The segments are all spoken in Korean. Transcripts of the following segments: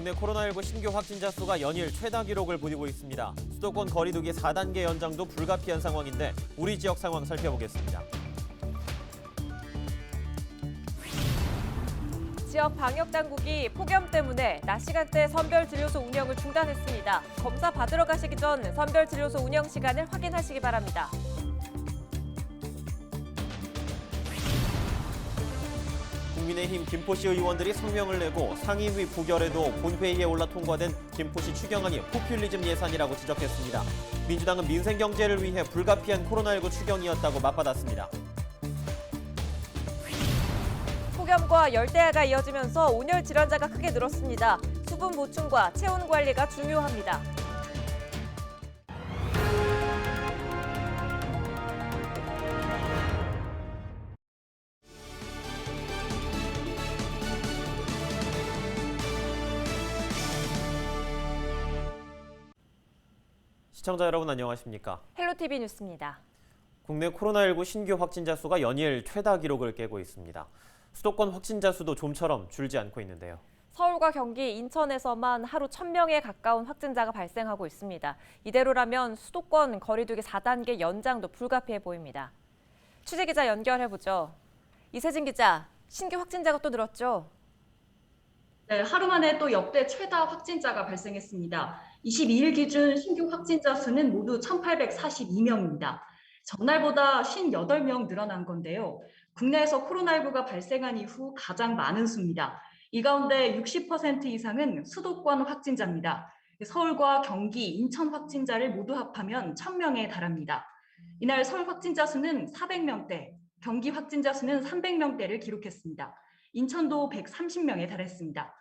국내 코로나19 신규 확진자 수가 연일 최다 기록을 보이고 있습니다. 수도권 거리두기 4단계 연장도 불가피한 상황인데 우리 지역 상황 살펴보겠습니다. 지역 방역당국이 폭염 때문에 낮 시간대 선별진료소 운영을 중단했습니다. 검사 받으러 가시기 전 선별진료소 운영 시간을 확인하시기 바랍니다. 국민의힘 김포시 의원들이 성명을 내고 상임위 부결에도 본회의에 올라 통과된 김포시 추경안이 포퓰리즘 예산이라고 지적했습니다. 민주당은 민생 경제를 위해 불가피한 코로나19 추경이었다고 맞받았습니다. 폭염과 열대야가 이어지면서 온열 질환자가 크게 늘었습니다. 수분 보충과 체온 관리가 중요합니다. 시청자 여러분 안녕하십니까? 헬로티비 뉴스입니다. 국내 코로나19 신규 확진자 수가 연일 최다 기록을 깨고 있습니다. 수도권 확진자 수도 좀처럼 줄지 않고 있는데요. 서울과 경기, 인천에서만 하루 1,000명에 가까운 확진자가 발생하고 있습니다. 이대로라면 수도권 거리두기 4단계 연장도 불가피해 보입니다. 취재기자 연결해보죠. 이세진 기자, 신규 확진자가 또 늘었죠? 네, 하루 만에 또 역대 최다 확진자가 발생했습니다. 22일 기준 신규 확진자 수는 모두 1,842명입니다. 전날보다 58명 늘어난 건데요. 국내에서 코로나19가 발생한 이후 가장 많은 수입니다. 이 가운데 60% 이상은 수도권 확진자입니다. 서울과 경기, 인천 확진자를 모두 합하면 1,000명에 달합니다. 이날 서울 확진자 수는 400명대, 경기 확진자 수는 300명대를 기록했습니다. 인천도 130명에 달했습니다.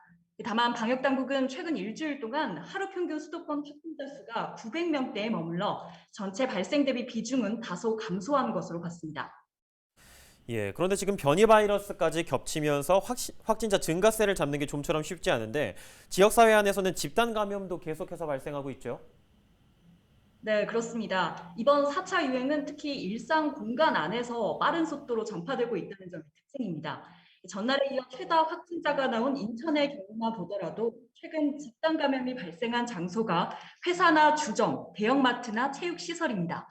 다만 방역당국은 최근 일주일 동안 하루 평균 수도권 확진자 수가 900명대에 머물러 전체 발생 대비 비중은 다소 감소한 것으로 봤습니다. 그런데 지금 변이 바이러스까지 겹치면서 확진자 증가세를 잡는 게 좀처럼 쉽지 않은데 지역사회 안에서는 집단 감염도 계속해서 발생하고 있죠? 네, 그렇습니다. 이번 4차 유행은 특히 일상 공간 안에서 빠른 속도로 전파되고 있다는 점이 특징입니다. 전날에 이어 최다 확진자가 나온 인천의 경우만 보더라도 최근 집단 감염이 발생한 장소가 회사나 주점, 대형마트나 체육시설입니다.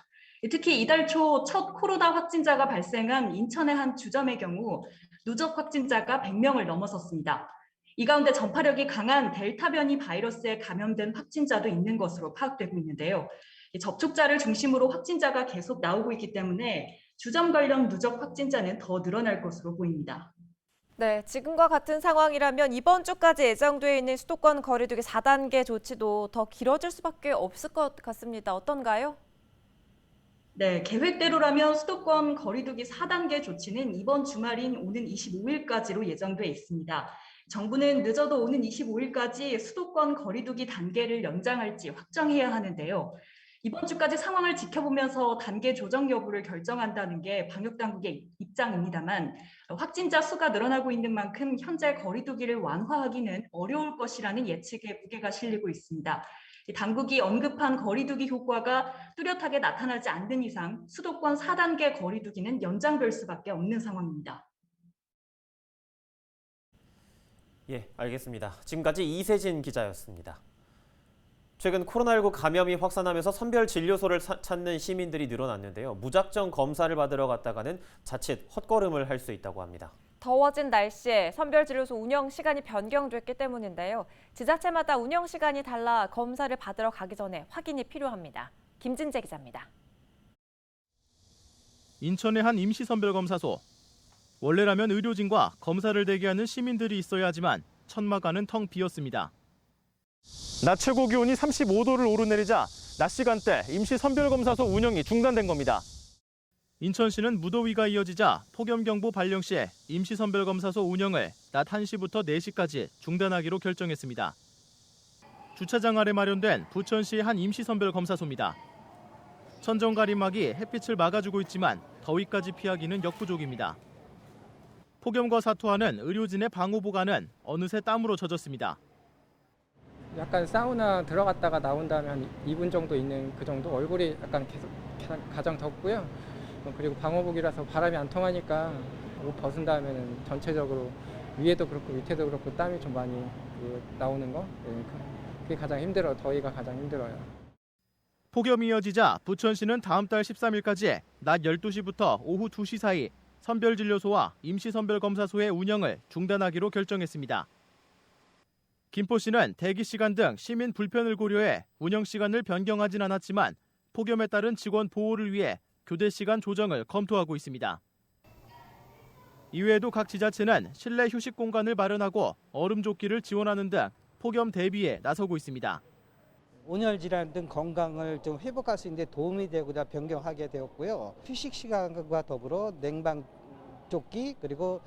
특히 이달 초 첫 코로나 확진자가 발생한 인천의 한 주점의 경우 누적 확진자가 100명을 넘어섰습니다. 이 가운데 전파력이 강한 델타 변이 바이러스에 감염된 확진자도 있는 것으로 파악되고 있는데요. 접촉자를 중심으로 확진자가 계속 나오고 있기 때문에 주점 관련 누적 확진자는 더 늘어날 것으로 보입니다. 네, 지금과 같은 상황이라면 이번 주까지 예정되어 있는 수도권 거리두기 4단계 조치도 더 길어질 수밖에 없을 것 같습니다. 어떤가요? 네, 계획대로라면 수도권 거리두기 4단계 조치는 이번 주말인 오는 25일까지로 예정돼 있습니다. 정부는 늦어도 오는 25일까지 수도권 거리두기 단계를 연장할지 확정해야 하는데요. 이번 주까지 상황을 지켜보면서 단계 조정 여부를 결정한다는 게 방역당국의 입장입니다만 확진자 수가 늘어나고 있는 만큼 현재 거리두기를 완화하기는 어려울 것이라는 예측에 무게가 실리고 있습니다. 당국이 언급한 거리두기 효과가 뚜렷하게 나타나지 않는 이상 수도권 4단계 거리두기는 연장될 수밖에 없는 상황입니다. 알겠습니다. 지금까지 이세진 기자였습니다. 최근 코로나19 감염이 확산하면서 선별 진료소를 찾는 시민들이 늘어났는데요. 무작정 검사를 받으러 갔다가는 자칫 헛걸음을 할 수 있다고 합니다. 더워진 날씨에 선별진료소 운영 시간이 변경됐기 때문인데요. 지자체마다 운영 시간이 달라 검사를 받으러 가기 전에 확인이 필요합니다. 김진재 기자입니다. 인천의 한 임시선별검사소. 원래라면 의료진과 검사를 대기하는 시민들이 있어야 하지만 천막안은 텅 비었습니다. 낮 최고 기온이 35도를 오르내리자 낮 시간대 임시선별검사소 운영이 중단된 겁니다. 인천시는 무더위가 이어지자 폭염경보 발령 시에 임시선별검사소 운영을 낮 1시부터 4시까지 중단하기로 결정했습니다. 주차장 아래 마련된 부천시의 한 임시선별검사소입니다. 천정 가림막이 햇빛을 막아주고 있지만 더위까지 피하기는 역부족입니다. 폭염과 사투하는 의료진의 방호복안은 어느새 땀으로 젖었습니다. 약간 사우나 들어갔다가 나온 다음에 한 2분 정도 있는 그 정도 얼굴이 약간 계속 가장 덥고요. 그리고 방호복이라서 바람이 안 통하니까 옷 벗은 다음에는 전체적으로 위에도 그렇고 밑에도 그렇고 땀이 좀 많이 나오는 거 그게 가장 힘들어요. 더위가 가장 힘들어요. 폭염이 이어지자 부천시는 다음 달 13일까지 낮 12시부터 오후 2시 사이 선별진료소와 임시선별검사소의 운영을 중단하기로 결정했습니다. 김포시는 대기시간 등 시민 불편을 고려해 운영시간을 변경하진 않았지만 폭염에 따른 직원 보호를 위해 교대시간 조정을 검토하고 있습니다. 이외에도 각 지자체는 실내 휴식 공간을 마련하고 얼음조끼를 지원하는 등 폭염 대비에 나서고 있습니다. 온열 질환 등 건강을 좀 회복할 수 있는 데 도움이 되고자 변경하게 되었고요. 휴식 시간과 더불어 냉방조끼 그리고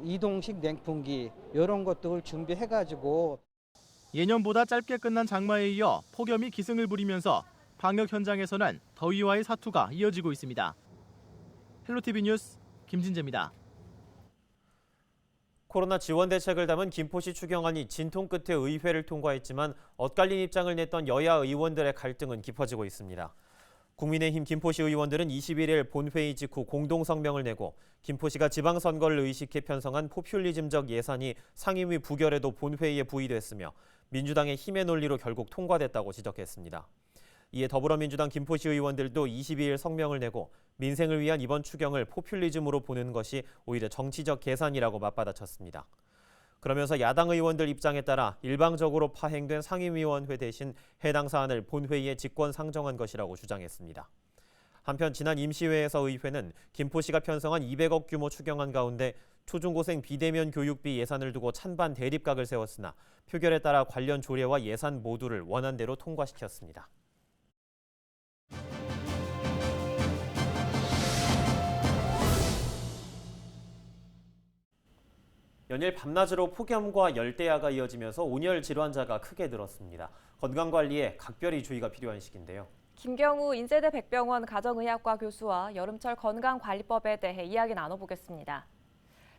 이동식 냉풍기 이런 것들을 준비해가지고 예년보다 짧게 끝난 장마에 이어 폭염이 기승을 부리면서 방역 현장에서는 더위와의 사투가 이어지고 있습니다. 헬로티비 뉴스 김진재입니다. 코로나 지원 대책을 담은 김포시 추경안이 진통 끝에 의회를 통과했지만 엇갈린 입장을 냈던 여야 의원들의 갈등은 깊어지고 있습니다. 국민의힘 김포시 의원들은 21일 본회의 직후 공동성명을 내고 김포시가 지방선거를 의식해 편성한 포퓰리즘적 예산이 상임위 부결에도 본회의에 부의됐으며 민주당의 힘의 논리로 결국 통과됐다고 지적했습니다. 이에 더불어민주당 김포시 의원들도 22일 성명을 내고 민생을 위한 이번 추경을 포퓰리즘으로 보는 것이 오히려 정치적 계산이라고 맞받아쳤습니다. 그러면서 야당 의원들 입장에 따라 일방적으로 파행된 상임위원회 대신 해당 사안을 본회의에 직권 상정한 것이라고 주장했습니다. 한편 지난 임시회에서 의회는 김포시가 편성한 200억 규모 추경안 가운데 초중고생 비대면 교육비 예산을 두고 찬반 대립각을 세웠으나 표결에 따라 관련 조례와 예산 모두를 원안대로 통과시켰습니다. 연일 밤낮으로 폭염과 열대야가 이어지면서 온열 질환자가 크게 늘었습니다. 건강관리에 각별히 주의가 필요한 시기인데요. 김경우 인제대 백병원 가정의학과 교수와 여름철 건강관리법에 대해 이야기 나눠보겠습니다.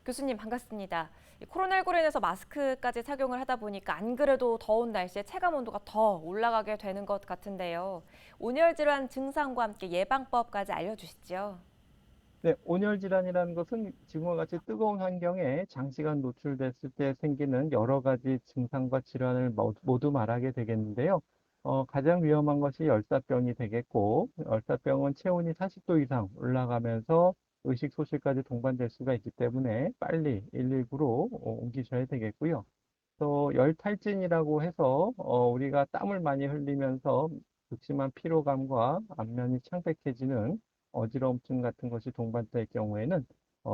교수님 반갑습니다. 코로나19로 인해서 마스크까지 착용을 하다 보니까 안 그래도 더운 날씨에 체감온도가 더 올라가게 되는 것 같은데요. 온열 질환 증상과 함께 예방법까지 알려주시죠. 네, 온열 질환이라는 것은 지금과 같이 뜨거운 환경에 장시간 노출됐을 때 생기는 여러 가지 증상과 질환을 모두 말하게 되겠는데요. 가장 위험한 것이 열사병이 되겠고, 열사병은 체온이 40도 이상 올라가면서 의식 소실까지 동반될 수가 있기 때문에 빨리 119로 옮기셔야 되겠고요. 또 열탈진이라고 해서 우리가 땀을 많이 흘리면서 극심한 피로감과 안면이 창백해지는 어지러움증 같은 것이 동반될 경우에는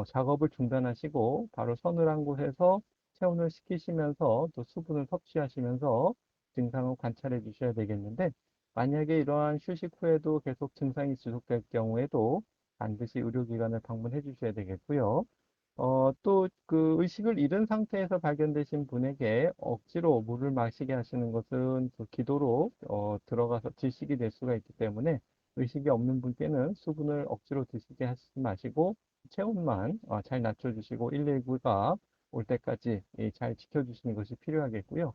작업을 중단하시고 바로 서늘한 곳에서 체온을 식히시면서 또 수분을 섭취하시면서 증상을 관찰해 주셔야 되겠는데, 만약에 이러한 휴식 후에도 계속 증상이 지속될 경우에도 반드시 의료기관을 방문해 주셔야 되겠고요. 또 그 의식을 잃은 상태에서 발견되신 분에게 억지로 물을 마시게 하시는 것은 그 기도로 들어가서 질식이 될 수가 있기 때문에 의식이 없는 분께는 수분을 억지로 드시게 하지 마시고 체온만 잘 낮춰주시고 119가 올 때까지 잘 지켜주시는 것이 필요하겠고요.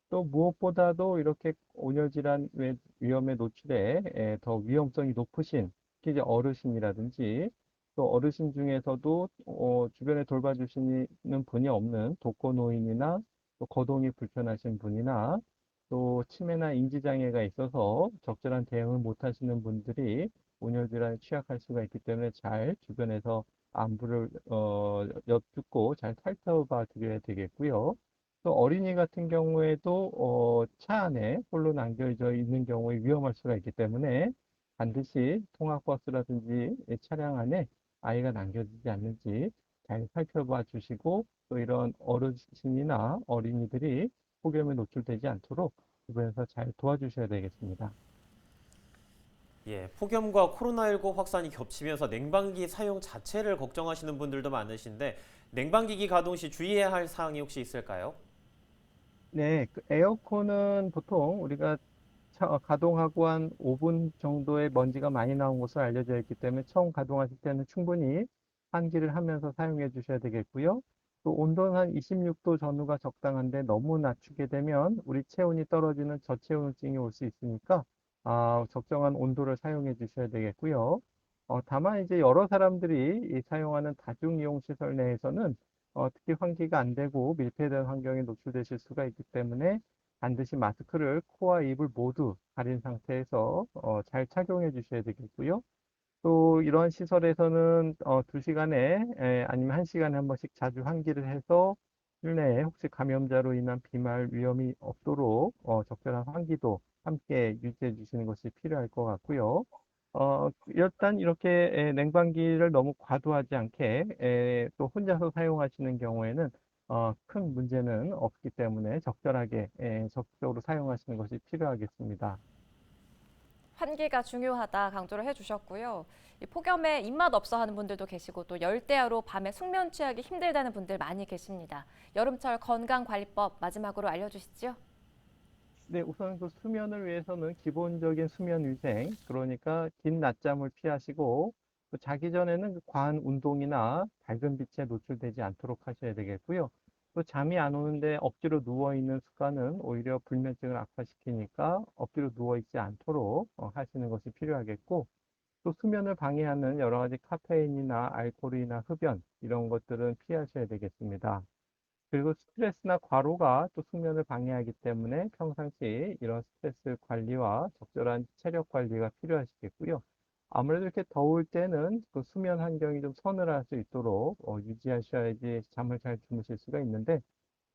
또 무엇보다도 이렇게 온열질환 위험에 노출해 더 위험성이 높으신 특히 이제 어르신이라든지 또 어르신 중에서도 주변에 돌봐주시는 분이 없는 독거노인이나 또 거동이 불편하신 분이나 또 치매나 인지장애가 있어서 적절한 대응을 못 하시는 분들이 온열질환에 취약할 수가 있기 때문에 잘 주변에서 안부를 엿듣고 잘 살펴봐 드려야 되겠고요. 또 어린이 같은 경우에도 차 안에 홀로 남겨져 있는 경우에 위험할 수가 있기 때문에 반드시 통학버스라든지 차량 안에 아이가 남겨지지 않는지 잘 살펴봐 주시고 또 이런 어르신이나 어린이들이 폭염에 노출되지 않도록 주변에서 잘 도와주셔야 되겠습니다. 예, 폭염과 코로나19 확산이 겹치면서 냉방기 사용 자체를 걱정하시는 분들도 많으신데 냉방기기 가동 시 주의해야 할 사항이 혹시 있을까요? 네, 그 에어컨은 보통 우리가 가동하고 한 5분 정도의 먼지가 많이 나온 것으로 알려져 있기 때문에 처음 가동하실 때는 충분히 환기를 하면서 사용해 주셔야 되겠고요. 또 온도는 한 26도 전후가 적당한데 너무 낮추게 되면 우리 체온이 떨어지는 저체온증이 올 수 있으니까 적정한 온도를 사용해 주셔야 되겠고요. 다만 이제 여러 사람들이 사용하는 다중이용시설 내에서는 특히 환기가 안 되고 밀폐된 환경에 노출되실 수가 있기 때문에 반드시 마스크를 코와 입을 모두 가린 상태에서 잘 착용해 주셔야 되겠고요. 또 이런 시설에서는 2시간에 아니면 1시간에 한 번씩 자주 환기를 해서 실내에 혹시 감염자로 인한 비말 위험이 없도록 적절한 환기도 함께 유지해 주시는 것이 필요할 것 같고요. 일단 이렇게 냉방기를 너무 과도하지 않게 또 혼자서 사용하시는 경우에는 큰 문제는 없기 때문에 적절하게 적극적으로 사용하시는 것이 필요하겠습니다. 환기가 중요하다 강조를 해주셨고요. 이 폭염에 입맛 없어 하는 분들도 계시고 또 열대야로 밤에 숙면 취하기 힘들다는 분들 많이 계십니다. 여름철 건강관리법 마지막으로 알려주시죠. 네, 우선 그 수면을 위해서는 기본적인 수면 위생, 그러니까 긴 낮잠을 피하시고 또 자기 전에는 그 과한 운동이나 밝은 빛에 노출되지 않도록 하셔야 되겠고요. 또 잠이 안 오는데 억지로 누워 있는 습관은 오히려 불면증을 악화시키니까 억지로 누워 있지 않도록 하시는 것이 필요하겠고, 또 수면을 방해하는 여러 가지 카페인이나 알코올이나 흡연 이런 것들은 피하셔야 되겠습니다. 그리고 스트레스나 과로가 또 숙면을 방해하기 때문에 평상시 이런 스트레스 관리와 적절한 체력 관리가 필요하시겠고요. 아무래도 이렇게 더울 때는 그 수면 환경이 좀 서늘할 수 있도록 유지하셔야지 잠을 잘 주무실 수가 있는데,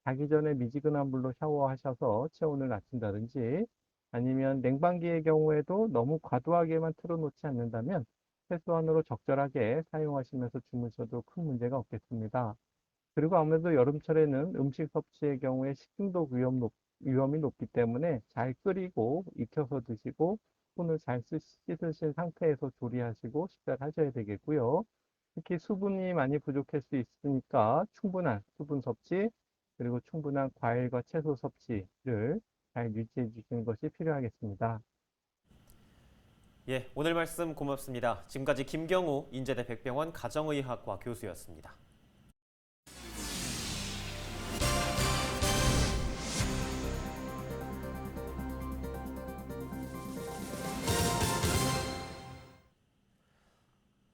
자기 전에 미지근한 물로 샤워하셔서 체온을 낮춘다든지 아니면 냉방기의 경우에도 너무 과도하게만 틀어놓지 않는다면 최소한으로 적절하게 사용하시면서 주무셔도 큰 문제가 없겠습니다. 그리고 아무래도 여름철에는 음식 섭취의 경우에 식중독 위험이 높기 때문에 잘 끓이고 익혀서 드시고 손을 잘 씻으신 상태에서 조리하시고 식사를 하셔야 되겠고요. 특히 수분이 많이 부족할 수 있으니까 충분한 수분 섭취, 그리고 충분한 과일과 채소 섭취를 잘 유지해 주시는 것이 필요하겠습니다. 예, 오늘 말씀 고맙습니다. 지금까지 김경우 인제대 백병원 가정의학과 교수였습니다.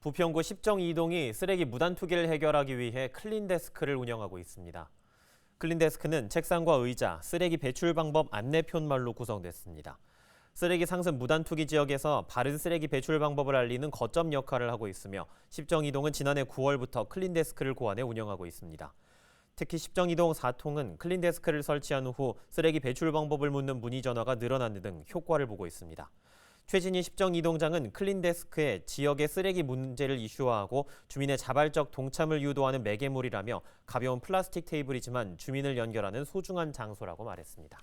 부평구 십정이동이 쓰레기 무단 투기를 해결하기 위해 클린데스크를 운영하고 있습니다. 클린데스크는 책상과 의자, 쓰레기 배출 방법 안내푯말로 구성됐습니다. 쓰레기 상습 무단 투기 지역에서 바른 쓰레기 배출 방법을 알리는 거점 역할을 하고 있으며 십정이동은 지난해 9월부터 클린데스크를 고안해 운영하고 있습니다. 특히 십정이동 4통은 클린데스크를 설치한 후 쓰레기 배출 방법을 묻는 문의 전화가 늘어나는 등 효과를 보고 있습니다. 최진희 십정이동장은 클린데스크에 지역의 쓰레기 문제를 이슈화하고 주민의 자발적 동참을 유도하는 매개물이라며 가벼운 플라스틱 테이블이지만 주민을 연결하는 소중한 장소라고 말했습니다.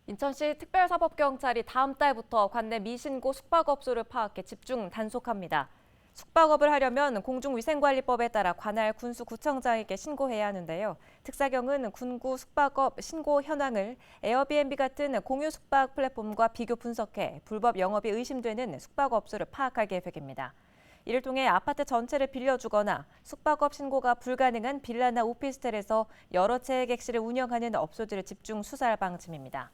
인천시 특별사법경찰이 다음 달부터 관내 미신고 숙박업소를 파악해 집중 단속합니다. 숙박업을 하려면 공중위생관리법에 따라 관할 군수구청장에게 신고해야 하는데요. 특사경은 군구 숙박업 신고 현황을 에어비앤비 같은 공유 숙박 플랫폼과 비교 분석해 불법 영업이 의심되는 숙박업소를 파악할 계획입니다. 이를 통해 아파트 전체를 빌려주거나 숙박업 신고가 불가능한 빌라나 오피스텔에서 여러 채의 객실을 운영하는 업소들을 집중 수사할 방침입니다.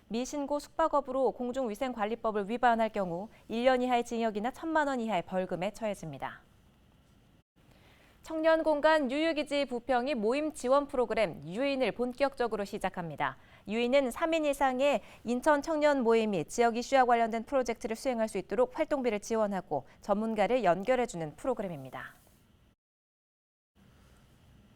미신고 숙박업으로 공중위생관리법을 위반할 경우 1년 이하의 징역이나 1,000만 원 이하의 벌금에 처해집니다. 청년공간 유유기지 부평이 모임 지원 프로그램 유인을 본격적으로 시작합니다. 유인은 3인 이상의 인천 청년 모임이 지역 이슈와 관련된 프로젝트를 수행할 수 있도록 활동비를 지원하고 전문가를 연결해주는 프로그램입니다.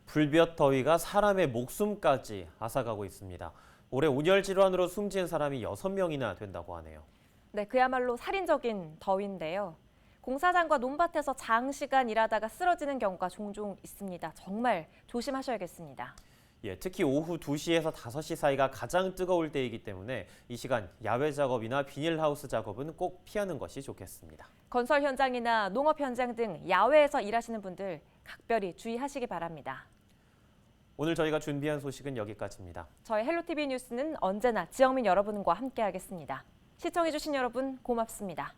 불볕 더위가 사람의 목숨까지 앗아가고 있습니다. 올해 온열 질환으로 숨진 사람이 6명이나 된다고 하네요. 네, 그야말로 살인적인 더위인데요. 공사장과 논밭에서 장시간 일하다가 쓰러지는 경우가 종종 있습니다. 정말 조심하셔야겠습니다. 예, 특히 오후 2시에서 5시 사이가 가장 뜨거울 때이기 때문에 이 시간 야외 작업이나 비닐하우스 작업은 꼭 피하는 것이 좋겠습니다. 건설 현장이나 농업 현장 등 야외에서 일하시는 분들 각별히 주의하시기 바랍니다. 오늘 저희가 준비한 소식은 여기까지입니다. 저희 헬로티비 뉴스는 언제나 지역민 여러분과 함께하겠습니다. 시청해주신 여러분 고맙습니다.